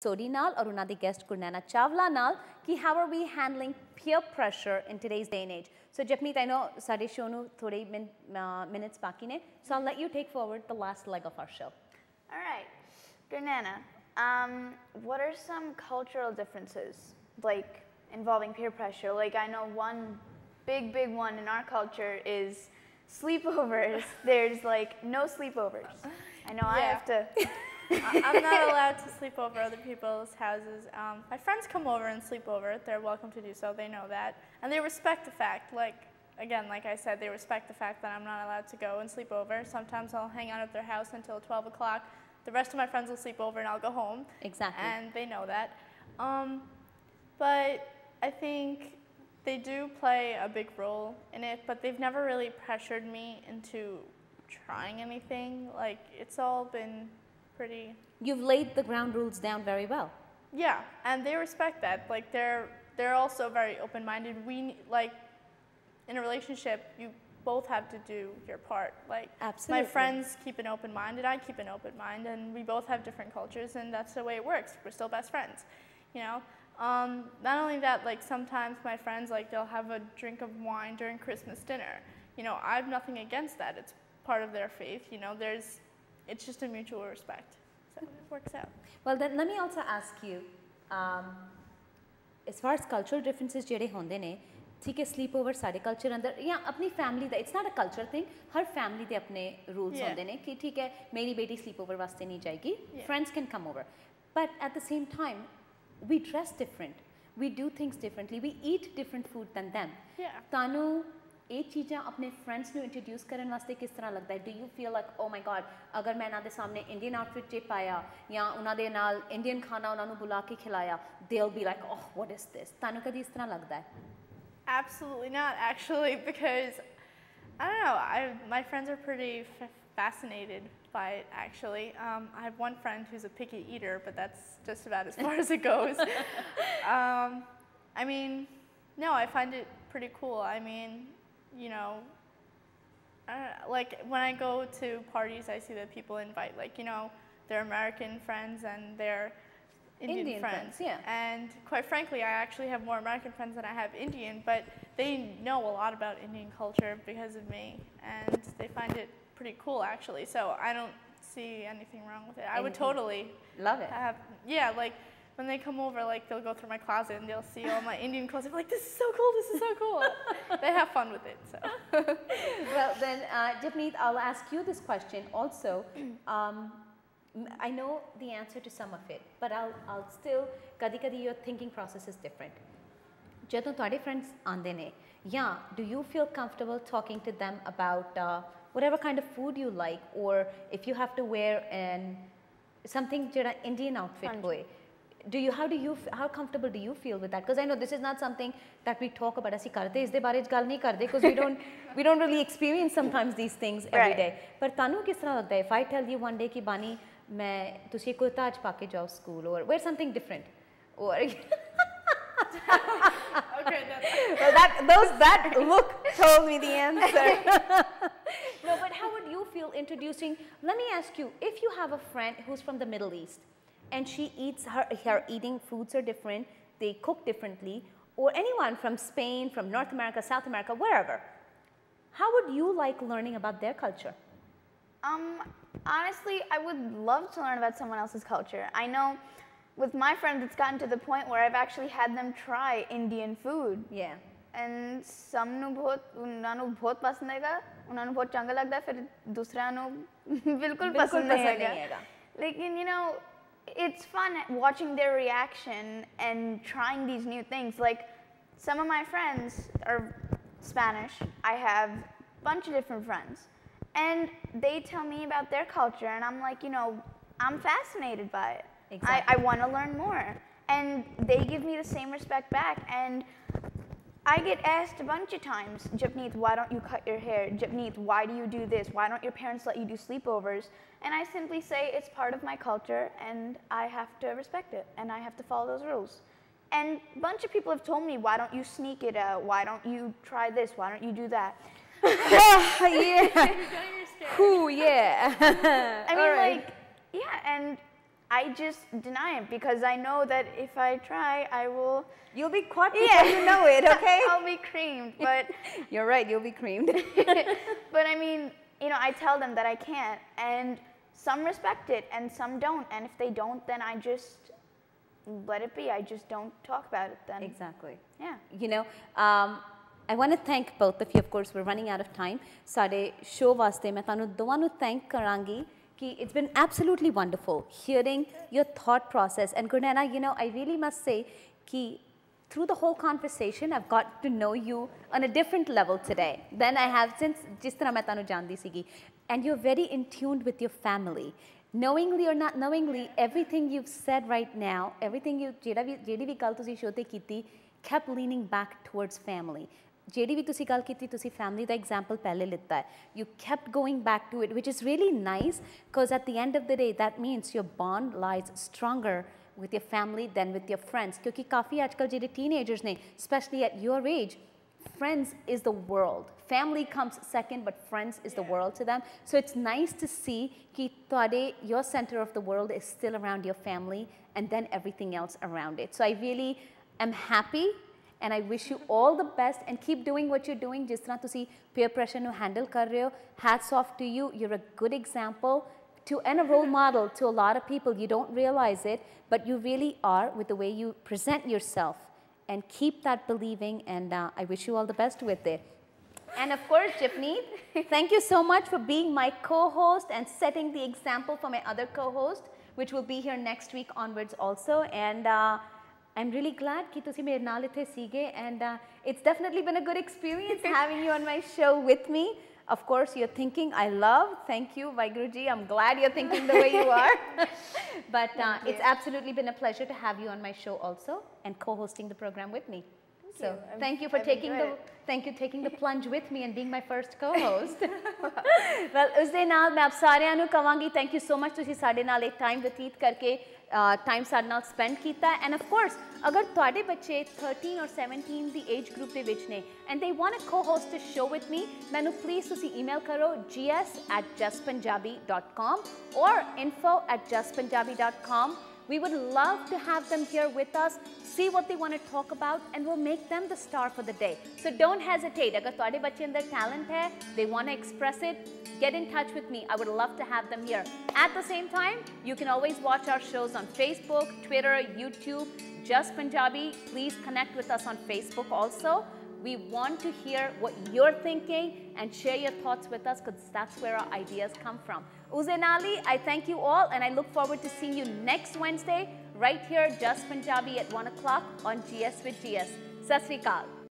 Sodhi naal aur unna di guest Gurnanina Chawla naal ki how are we handling peer pressure in today's day and age. So Japneet, I know sade show nu thode minutes baki ne, so I'll let you take forward the last leg of our show. All right, Gurnanina, what are some cultural differences like involving peer pressure? Like I know one big one in our culture is sleepovers. There's like no sleepovers. I know I have to. I'm not allowed to sleep over other people's houses. My friends come over and sleep over. They're welcome to do so. They know that. And they respect the fact, like I said, they respect the fact that I'm not allowed to go and sleep over. Sometimes I'll hang out at their house until 12 o'clock. The rest of my friends will sleep over and I'll go home. Exactly. And they know that. But I think they do play a big role in it, but they've never really pressured me into trying anything. Like, it's all been pretty... You've laid the ground rules down very well. Yeah, and they respect that. Like, they're also very open-minded. Like, in a relationship, you both have to do your part. Like, absolutely. My friends keep an open mind, and I keep an open mind, and we both have different cultures, and that's the way it works. We're still best friends, you know? Not only that, like, sometimes my friends, like, they'll have a drink of wine during Christmas dinner. You know, I have nothing against that. It's part of their faith, you know? It's just a mutual respect, so it works out. Well, then let me also ask you, as far as cultural differences jehde honde ne, ठीक है sleepover सारे culture अंदर या अपनी family दा, it's not a culture thing, her family दे अपने rules होंदे ने कि ठीक है मेरी बेटी sleepover वास्ते नहीं जाएगी, friends can come over, but at the same time we dress different, we do things differently, we eat different food than them. तानु ये चीज़ें अपने friends ਨੂੰ introduce ਕਰਨ वास्ते किस तरह लगता है? Do you feel like oh my god अगर मैं ना दे सामने Indian outfit चे पाया या उन्हां दे नाल Indian खाना उन्हां ਨੂੰ बुला के खिलाया, they'll be like oh what is this? तानु कदी इस तरह लगता है? Absolutely not, actually, because I don't know. My friends are pretty fascinated by it, actually. I have one friend who's a picky eater, but that's just about as far as it goes. I mean, no, I find it pretty cool. I mean, you know, like when I go to parties, I see that people invite, like, you know, their American friends and their Indian friends. Yeah. And quite frankly, I actually have more American friends than I have Indian, but they know a lot about Indian culture because of me, and they find it pretty cool, actually. So I don't see anything wrong with it. I would totally love it. Yeah, like when they come over, like they'll go through my closet and they'll see all my Indian clothes. They're like, this is so cool, this is so cool. They have fun with it, so. Well, then, Japneet, I'll ask you this question also. I know the answer to some of it, but I'll still, kadi your thinking process is different. Jadon ਤੁਹਾਡੇ friends ਆਂਦੇ ਨੇ, yeah, do you feel comfortable talking to them about whatever kind of food you like, or if you have to wear something ਜਿਹੜਾ Indian outfit ਹੋਏ? How comfortable do you feel with that? Because I know this is not something that we talk about. ਅਸੀਂ ਕਰਦੇ ਇਸ ਦੇ ਬਾਰੇ ਗੱਲ ਨਹੀਂ ਕਰਦੇ because we don't really experience sometimes these things every day. ਪਰ ਤੁਹਾਨੂੰ ਕਿਸ ਤਰ੍ਹਾਂ ਲੱਗਦਾ ਹੈ? If I tell you one day ਕਿ ਬਾਨੀ मैं तुझे कुर्ता आज पाके जाओ school or wear something different or okay, well, that look told me the answer. No, but how would you feel introducing? Let me ask you, if you have a friend who's from the Middle East and she eats her eating foods are different, they cook differently, or anyone from Spain, from North America, South America, wherever, how would you like learning about their culture? Honestly, I would love to learn about someone else's culture. I know with my friends, it's gotten to the point where I've actually had them try Indian food. Yeah. And some nu bahut pasand aega, unhanu nu bahut changa lagda, fir dusra nu bilkul pasand nahi aega. Lekin, you know, it's fun watching their reaction and trying these new things. Like, some of my friends are Spanish. I have a bunch of different friends. And they tell me about their culture, and I'm like, you know, I'm fascinated by it. Exactly. I want to learn more. And they give me the same respect back. And I get asked a bunch of times, Japneet, why don't you cut your hair? Japneet, why do you do this? Why don't your parents let you do sleepovers? And I simply say it's part of my culture, and I have to respect it, and I have to follow those rules. And a bunch of people have told me, why don't you sneak it out? Why don't you try this? Why don't you do that? Yeah. Ooh, yeah. I mean, like, yeah, and I just deny it because I know that if I try, I will. You'll be caught before you know it, okay? I'll be creamed, but. You're right, you'll be creamed. But I mean, I tell them that I can't, and some respect it and some don't, and if they don't, then I just let it be. I just don't talk about it then. Exactly. Yeah. I want to thank both of you. Of course, we're running out of time. Sade show vaste main tanu doਵਾਂ ਨੂੰ thank karangi ki it's been absolutely wonderful hearing your thought process. And Gurnanina, I really must say ki through the whole conversation, I've got to know you on a different level today than I have since jis tarah main tanu jaandi sigi. And you're very in tune with your family. Knowingly or not knowingly, everything you've said right now, everything you ਜਿਹੜੀ ਵੀ ਗੱਲ ਤੁਸੀਂ show ਤੇ ਕੀਤੀ, kept leaning back towards family. ਜਿਹੜੀ ਵੀ ਤੁਸੀਂ ਗੱਲ ਕੀਤੀ, ਤੁਸੀਂ family ਦਾ example ਪਹਿਲੇ ਲਿੱਤਾ ਹੈ. You kept going back to it, which is really nice because at the end of the day, that means your bond lies stronger with your family than with your friends. ਕਿਉਂਕਿ ਕਾਫੀ ਅੱਜ ਕੱਲ੍ਹ ਜਿਹੜੇ teenagers ਨੇ, especially at your age, friends is the world. Family comes second, but friends is the world to them. So it's nice to see that your center of the world is still around your family and then everything else around it. So I really am happy and I wish you all the best and keep doing what you're doing. Jis tarah tusi peer pressure nu handle kar rahe ho, hats off to you. You're a good example and a role model to a lot of people. You don't realize it, but you really are with the way you present yourself. And keep that believing, and I wish you all the best with it. And of course, Japneet, thank you so much for being my co-host and setting the example for my other co-host, which will be here next week onwards also. And I'm really glad that you mere naal ithe sige, and it's definitely been a good experience having you on my show with me. Of course, you're thinking, I love, thank you, Vaiguruji. I'm glad you're thinking the way you are. But it's absolutely been a pleasure to have you on my show also and co-hosting the program with me. So thank you for taking the plunge with me and being my first co-host. Well, usde naal main aap sareyan nu kavangi, thank you so much tusi sade naal ek time व्यतीत करके time ਸਾਡੇ ਨਾਲ spend ਕੀਤਾ. And of course, ਅਗਰ ਤੁਹਾਡੇ ਬੱਚੇ 13 or 17 the age group ਦੇ ਵਿੱਚ ਨੇ and they want to co-host a show with me, ਮੈਨੂੰ please ਤੁਸੀਂ email ਕਰੋ gs@justpunjabi.com or info@justpunjabi.com. We would love to have them here with us, see what they want to talk about, and we'll make them the star for the day. So don't hesitate. Agar ਤੁਹਾਡੇ ਬੱਚੇ ਅੰਦਰ talent hai, they want to express it, get in touch with me. I would love to have them here. At the same time, you can always watch our shows on Facebook, Twitter, YouTube, Just Punjabi. Please connect with us on Facebook also. We want to hear what you're thinking and share your thoughts with us because that's where our ideas come from. Uzenali, I thank you all and I look forward to seeing you next Wednesday right here, Just Punjabi at 1 o'clock on GS with GS. Sat Sri Akal.